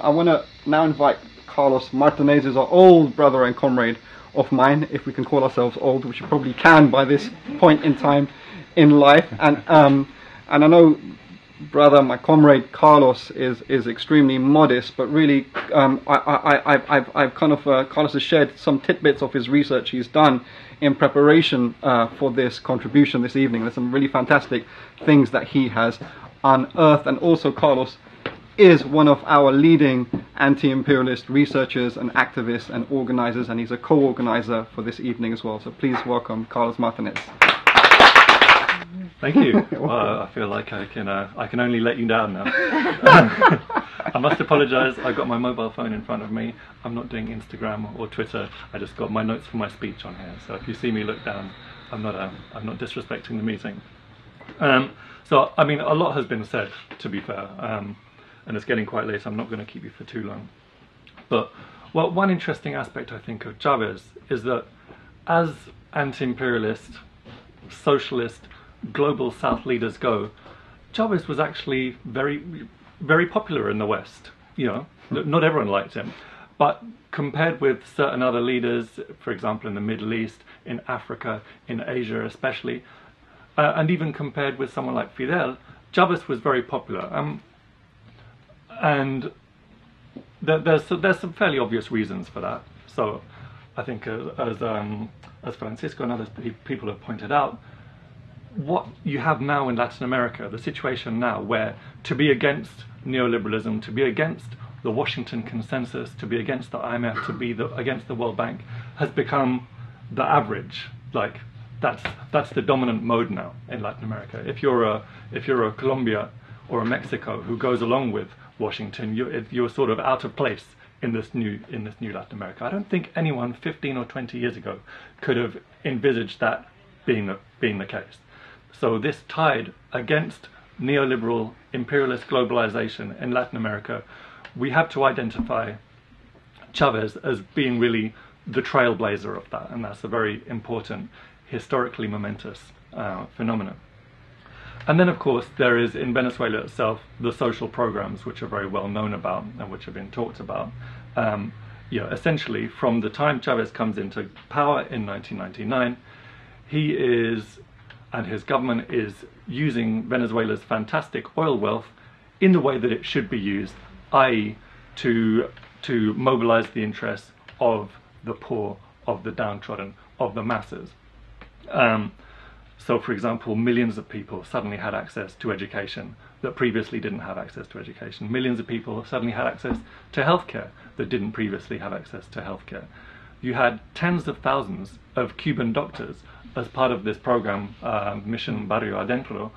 I want to now invite Carlos Martinez, who's our old brother and comrade of mine, if we can call ourselves old, which we probably can by this point in time in life. And I know, brother, my comrade Carlos is extremely modest, but really, I've kind of Carlos has shared some tidbits of his research he's done in preparation for this contribution this evening. There's some really fantastic things that he has unearthed, and also Carlos is one of our leading anti-imperialist researchers and activists and organizers, and he's a co-organizer for this evening as well. So please welcome Carlos Martinez. Thank you. Well, I feel like I can only let you down now. I must apologise. I've got my mobile phone in front of me. I'm not doing Instagram or Twitter. I just got my notes for my speech on here. So if you see me look down, I'm not disrespecting the meeting. So I mean, a lot has been said, to be fair. And it's getting quite late, so I'm not going to keep you for too long. But well, one interesting aspect, I think, of Chavez is that as anti-imperialist, socialist, global South leaders go, Chavez was actually very, very popular in the West. You know, not everyone liked him, but compared with certain other leaders, for example, in the Middle East, in Africa, in Asia especially, and even compared with someone like Fidel, Chavez was very popular. And there's some fairly obvious reasons for that. So I think as Francisco and other people have pointed out, what you have now in Latin America, the situation now where to be against neoliberalism, to be against the Washington Consensus, to be against the IMF, to be against the World Bank, has become the average. Like that's the dominant mode now in Latin America. If you're a Colombia or a Mexico who goes along with Washington, you're sort of out of place in this new Latin America. I don't think anyone 15 or 20 years ago could have envisaged that being the case. So this tide against neoliberal imperialist globalization in Latin America, we have to identify Chavez as being really the trailblazer of that, and that's a very important, historically momentous phenomenon. And then, of course, there is in Venezuela itself the social programs, which are very well known about and which have been talked about. Essentially, from the time Chavez comes into power in 1999, he is, and his government is using Venezuela's fantastic oil wealth in the way that it should be used, i.e. to mobilize the interests of the poor, of the downtrodden, of the masses. So, for example, millions of people suddenly had access to education that previously didn't have access to education. Millions of people suddenly had access to healthcare that didn't previously have access to healthcare. You had tens of thousands of Cuban doctors as part of this program, Mission Barrio Adentro,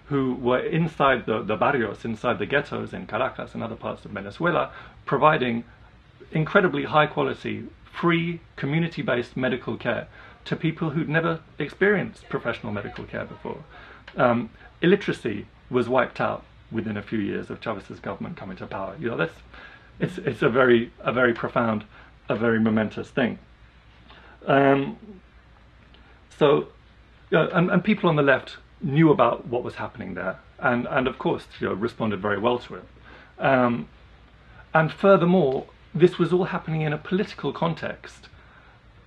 who were inside the barrios, inside the ghettos in Caracas and other parts of Venezuela, providing incredibly high quality, free, community-based medical care to people who'd never experienced professional medical care before. Illiteracy was wiped out within a few years of Chavez's government coming to power. You know, it's a very profound, a very momentous thing. And people on the left knew about what was happening there, and of course, responded very well to it. And furthermore, this was all happening in a political context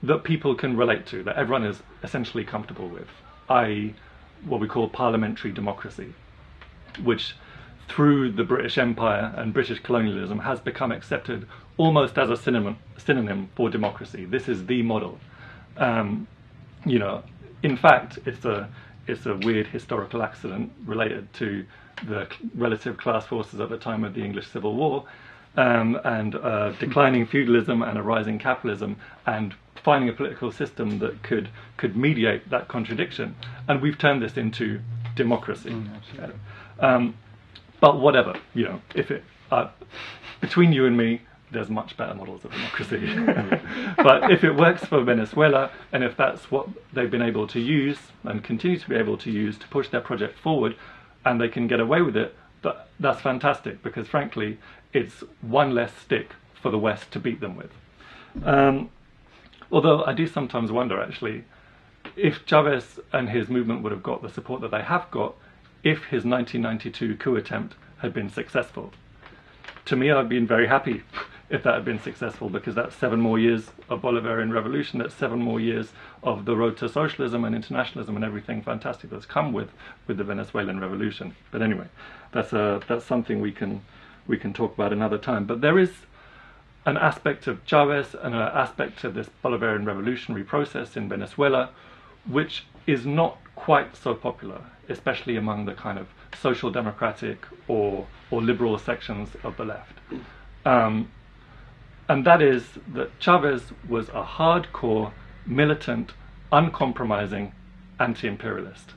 that people can relate to, that everyone is essentially comfortable with, i.e. what we call parliamentary democracy, which through the British Empire and British colonialism has become accepted almost as a synonym for democracy. This is the model. In fact, it's a weird historical accident related to the relative class forces at the time of the English Civil War, and declining feudalism and a rising capitalism, and finding a political system that could mediate that contradiction, and we've turned this into democracy. But whatever, if it between you and me, there's much better models of democracy. But if it works for Venezuela, and if that's what they've been able to use and continue to be able to use to push their project forward, and they can get away with it, that's fantastic, because frankly, it's one less stick for the West to beat them with. Although I do sometimes wonder, actually, if Chavez and his movement would have got the support that they have got if his 1992 coup attempt had been successful. to me, I've been very happy if that had been successful, because that's 7 more years of Bolivarian revolution, that's 7 more years of the road to socialism and internationalism and everything fantastic that's come with the Venezuelan revolution. But anyway, that's something we can talk about another time. But there is an aspect of Chavez and an aspect of this Bolivarian revolutionary process in Venezuela which is not quite so popular, especially among the kind of social democratic or liberal sections of the left. And that is that Chavez was a hardcore, militant, uncompromising anti-imperialist.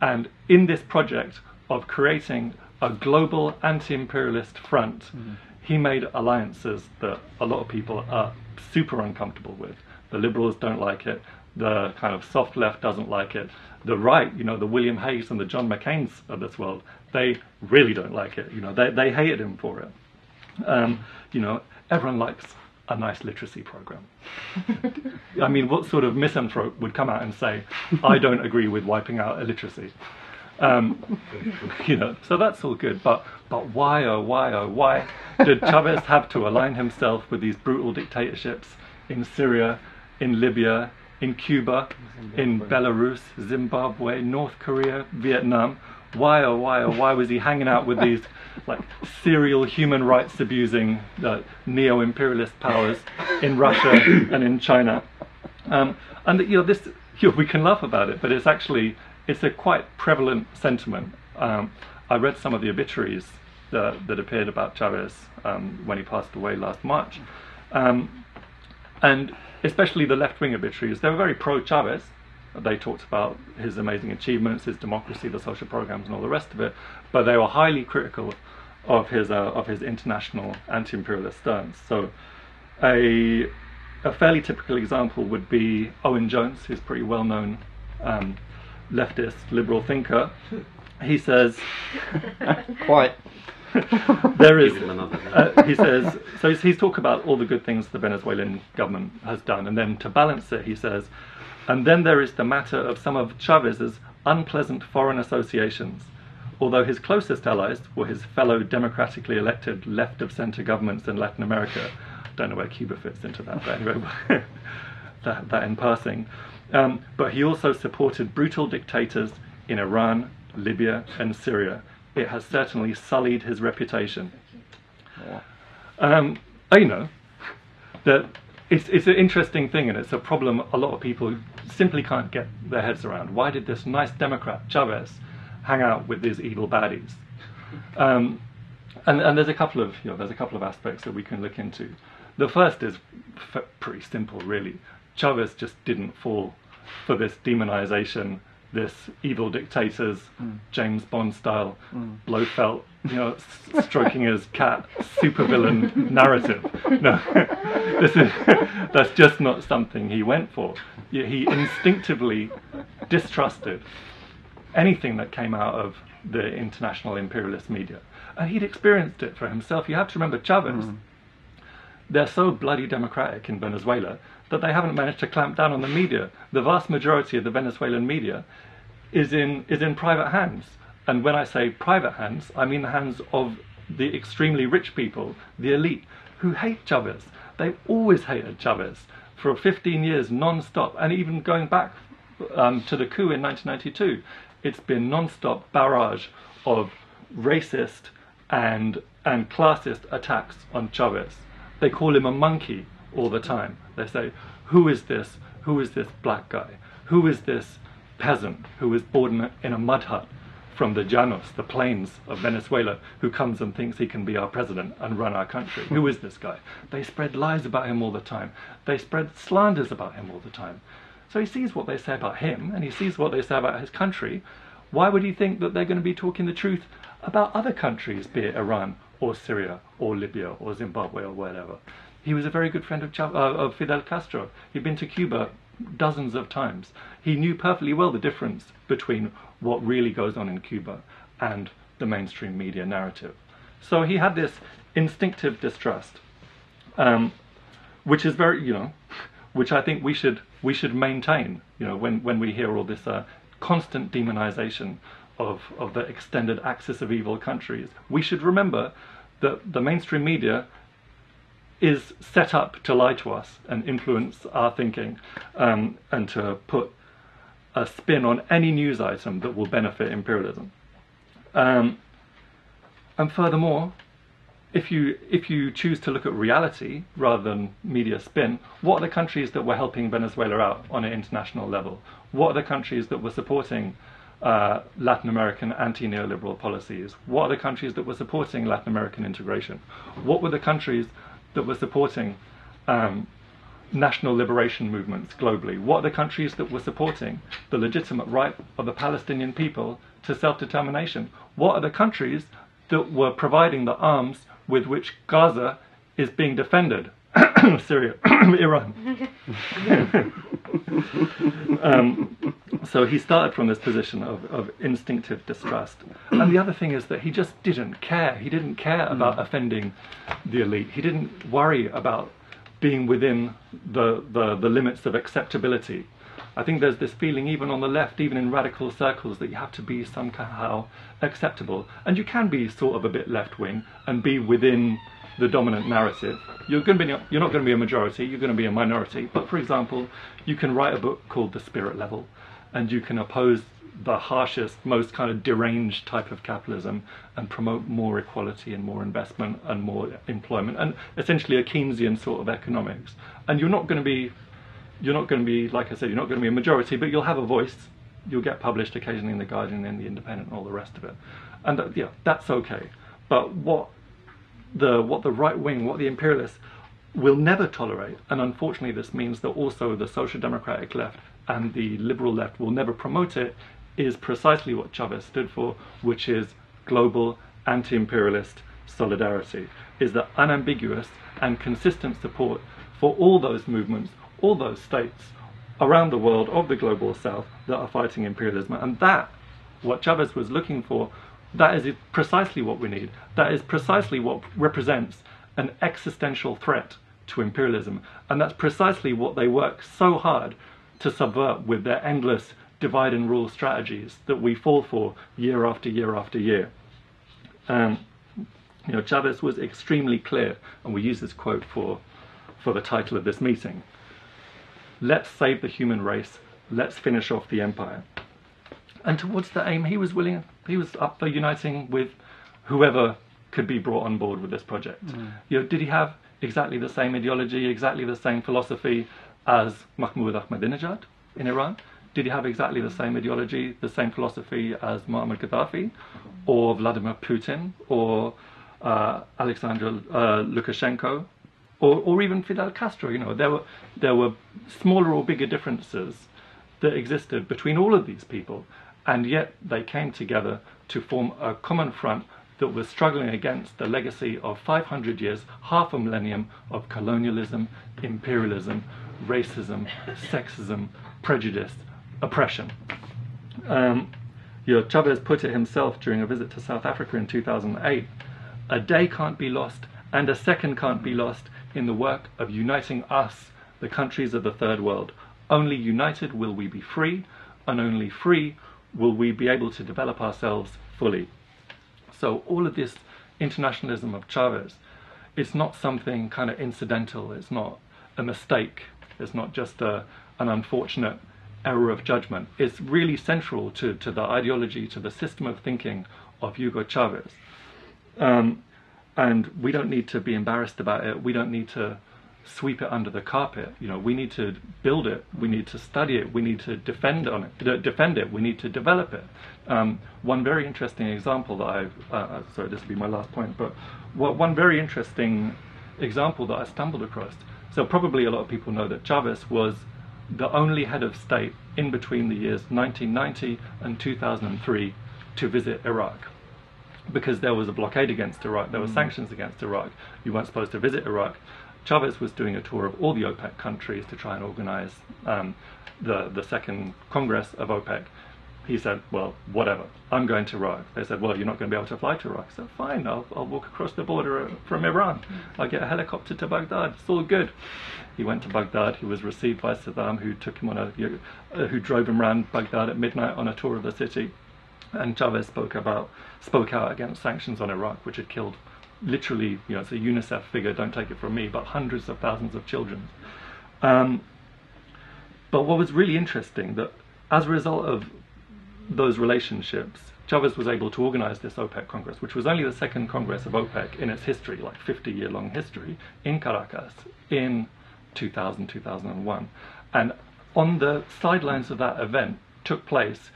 And in this project of creating a global anti-imperialist front, he made alliances that a lot of people are super uncomfortable with. The liberals don't like it, the kind of soft left doesn't like it, the right, you know, the William Hayes and the John McCains of this world, they really don't like it, you know, they hated him for it. You know, everyone likes a nice literacy program. I mean, what sort of misanthrope would come out and say, I don't agree with wiping out illiteracy? You know, so that's all good, but why, oh why did Chavez have to align himself with these brutal dictatorships in Syria, in Libya, in Cuba, in Belarus, Zimbabwe, North Korea, Vietnam? Why, oh why was he hanging out with these like serial human rights abusing neo-imperialist powers in Russia and in China? And you know, this, you know, we can laugh about it, but it's actually, it's a quite prevalent sentiment. I read some of the obituaries that appeared about Chavez when he passed away last March, and especially the left-wing obituaries. They were very pro-Chavez. They talked about his amazing achievements, his democracy, the social programs, and all the rest of it. But they were highly critical of his international anti-imperialist stance. So, a fairly typical example would be Owen Jones, who's a pretty well-known leftist liberal thinker. He says, quite. There is, he says, so he's talked about all the good things the Venezuelan government has done, and then to balance it, he says, and then there is the matter of some of Chavez's unpleasant foreign associations. Although his closest allies were his fellow democratically elected left-of-centre governments in Latin America. Don't know where Cuba fits into that, but anyway, that in passing. But he also supported brutal dictators in Iran, Libya and Syria. It has certainly sullied his reputation. You know, that it's an interesting thing, and it's a problem a lot of people simply can't get their heads around. Why did this nice Democrat, Chavez, hang out with these evil baddies? And there's a couple of aspects that we can look into. The first is pretty simple, really. Chavez just didn't fall for this demonization, this evil dictator's James Bond style Blofeld, you know, stroking his cat supervillain narrative. No, that's just not something he went for. He instinctively distrusted anything that came out of the international imperialist media, and he'd experienced it for himself. You have to remember Chavez. They're so bloody democratic in Venezuela that they haven't managed to clamp down on the media. The vast majority of the Venezuelan media is in private hands. And when I say private hands, I mean the hands of the extremely rich people, the elite, who hate Chavez. They've always hated Chavez for 15 years non-stop, and even going back to the coup in 1992, it's been non-stop barrage of racist and classist attacks on Chavez. They call him a monkey all the time. They say, who is this black guy? Who is this peasant who was born in a mud hut from the llanos, the plains of Venezuela, who comes and thinks he can be our president and run our country? Who is this guy? They spread lies about him all the time. They spread slanders about him all the time. So he sees what they say about him, and he sees what they say about his country. Why would he think that they're going to be talking the truth about other countries, be it Iran or Syria or Libya or Zimbabwe or whatever? He was a very good friend of Fidel Castro. He'd been to Cuba dozens of times. He knew perfectly well the difference between what really goes on in Cuba and the mainstream media narrative. So he had this instinctive distrust, which is very, you know, which I think we should maintain. You know, when we hear all this constant demonization of the extended axis of evil countries, we should remember that the mainstream media is set up to lie to us and influence our thinking, and to put a spin on any news item that will benefit imperialism. And furthermore, if you choose to look at reality rather than media spin, what are the countries that were helping Venezuela out on an international level? What are the countries that were supporting Latin American anti-neoliberal policies? What are the countries that were supporting Latin American integration? What were the countries that were supporting national liberation movements globally? What are the countries that were supporting the legitimate right of the Palestinian people to self-determination? What are the countries that were providing the arms with which Gaza is being defended? Syria, Iran. So he started from this position of instinctive distrust. And the other thing is that he just didn't care. He didn't care about offending the elite. He didn't worry about being within the limits of acceptability. I think there's this feeling even on the left, even in radical circles, that you have to be somehow acceptable. And you can be sort of a bit left-wing and be within the dominant narrative. You're not going to be a majority, you're going to be a minority. But for example, you can write a book called The Spirit Level, and you can oppose the harshest, most kind of deranged type of capitalism and promote more equality and more investment and more employment, and essentially a Keynesian sort of economics. And you're not going to be, like I said, you're not going to be a majority, but you'll have a voice. You'll get published occasionally in The Guardian and The Independent and all the rest of it. And that's okay. But what the right wing, what the imperialists will never tolerate, and unfortunately this means that also the social democratic left and the liberal left will never promote it, is precisely what Chavez stood for, which is global anti-imperialist solidarity, is the unambiguous and consistent support for all those movements, all those states around the world of the global south that are fighting imperialism. And that, what Chavez was looking for, that is precisely what we need. That is precisely what represents an existential threat to imperialism. And that's precisely what they work so hard to subvert with their endless divide and rule strategies that we fall for year after year after year. Chavez was extremely clear, and we use this quote for the title of this meeting. Let's save the human race. Let's finish off the empire. And towards the aim, he was up for uniting with whoever could be brought on board with this project. Did he have exactly the same ideology, exactly the same philosophy as Mahmoud Ahmadinejad in Iran? Did he have exactly the same ideology, the same philosophy as Muammar Gaddafi, or Vladimir Putin, or Alexander Lukashenko, or even Fidel Castro? There were smaller or bigger differences that existed between all of these people, and yet they came together to form a common front that was struggling against the legacy of 500 years, half a millennium of colonialism, imperialism, racism, sexism, prejudice, oppression. Chavez put it himself during a visit to South Africa in 2008, a day can't be lost and a second can't be lost in the work of uniting us, the countries of the third world. Only united will we be free, and only free will we be able to develop ourselves fully. So all of this internationalism of Chavez, it's not something kind of incidental, it's not a mistake, it's not just an unfortunate error of judgment. It's really central to the ideology, to the system of thinking of Hugo Chavez. And we don't need to be embarrassed about it. We don't need to sweep it under the carpet. We need to build it. We need to study it. We need to defend it. We need to develop it. One very interesting example that sorry, this will be my last point, but one very interesting example that I stumbled across. So probably a lot of people know that Chavez was the only head of state in between the years 1990 and 2003 to visit Iraq, because there was a blockade against Iraq, there were sanctions against Iraq, you weren't supposed to visit Iraq. Chavez was doing a tour of all the OPEC countries to try and organize the second Congress of OPEC. He said, well, whatever, I'm going to Iraq. They said, well, you're not going to be able to fly to Iraq. So fine, I'll walk across the border from Iran. I'll get a helicopter to Baghdad. It's all good. He went to Baghdad. He was received by Saddam, who took him on who drove him around Baghdad at midnight on a tour of the city. And Chavez spoke out against sanctions on Iraq, which had killed literally, it's a UNICEF figure, don't take it from me, but hundreds of thousands of children. But what was really interesting, that as a result of those relationships, Chavez was able to organize this OPEC Congress, which was only the second Congress of OPEC in its history, like 50-year-long history, in Caracas in 2000, 2001. And on the sidelines of that event took place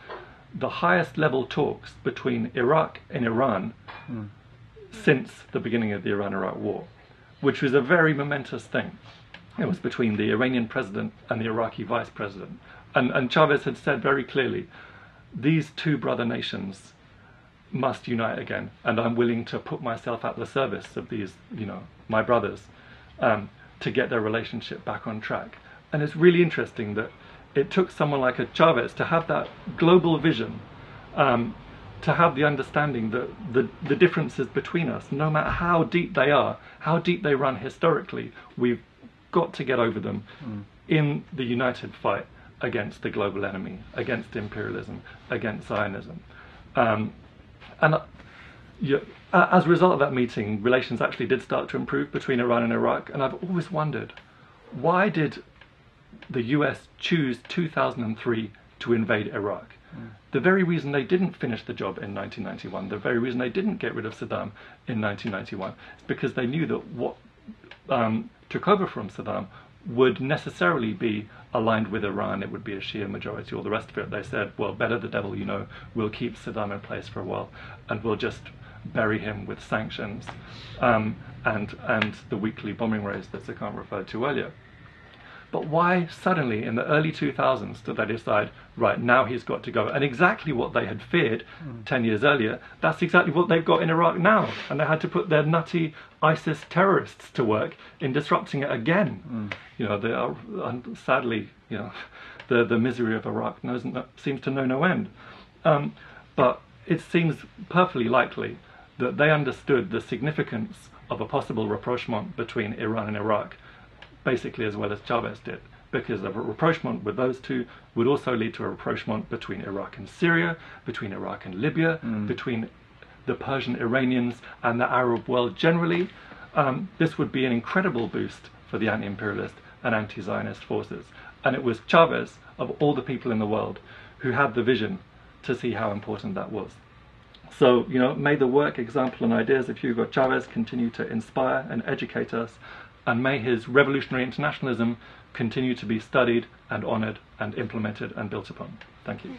the highest level talks between Iraq and Iran since the beginning of the Iran-Iraq war, which was a very momentous thing. It was between the Iranian president and the Iraqi vice president. And Chavez had said very clearly, these two brother nations must unite again, and I'm willing to put myself at the service of these, my brothers, to get their relationship back on track. And it's really interesting that it took someone like a Chavez to have that global vision, to have the understanding that the differences between us, no matter how deep they are, how deep they run historically, we've got to get over them in the united fight against the global enemy, against imperialism, against Zionism. As a result of that meeting, relations actually did start to improve between Iran and Iraq, and I've always wondered, why did the US choose 2003 to invade Iraq? The very reason they didn't finish the job in 1991, the very reason they didn't get rid of Saddam in 1991, is because they knew that what took over from Saddam would necessarily be aligned with Iran. It would be a Shia majority, all the rest of it. They said, well, better the devil you know, we'll keep Saddam in place for a while, and we'll just bury him with sanctions and the weekly bombing raids that Sakan referred to earlier. But why suddenly in the early 2000s did they decide, right, now he's got to go? And exactly what they had feared 10 years earlier, that's exactly what they've got in Iraq now. And they had to put their nutty ISIS terrorists to work in disrupting it again. They are, sadly, the misery of Iraq seems to know no end. But it seems perfectly likely that they understood the significance of a possible rapprochement between Iran and Iraq, basically as well as Chavez did, because a rapprochement with those two would also lead to a rapprochement between Iraq and Syria, between Iraq and Libya, between the Persian Iranians and the Arab world generally. This would be an incredible boost for the anti-imperialist and anti-Zionist forces. And it was Chavez, of all the people in the world, who had the vision to see how important that was. So, may the work, example and ideas of Hugo Chavez continue to inspire and educate us, and may his revolutionary internationalism continue to be studied and honoured and implemented and built upon. Thank you.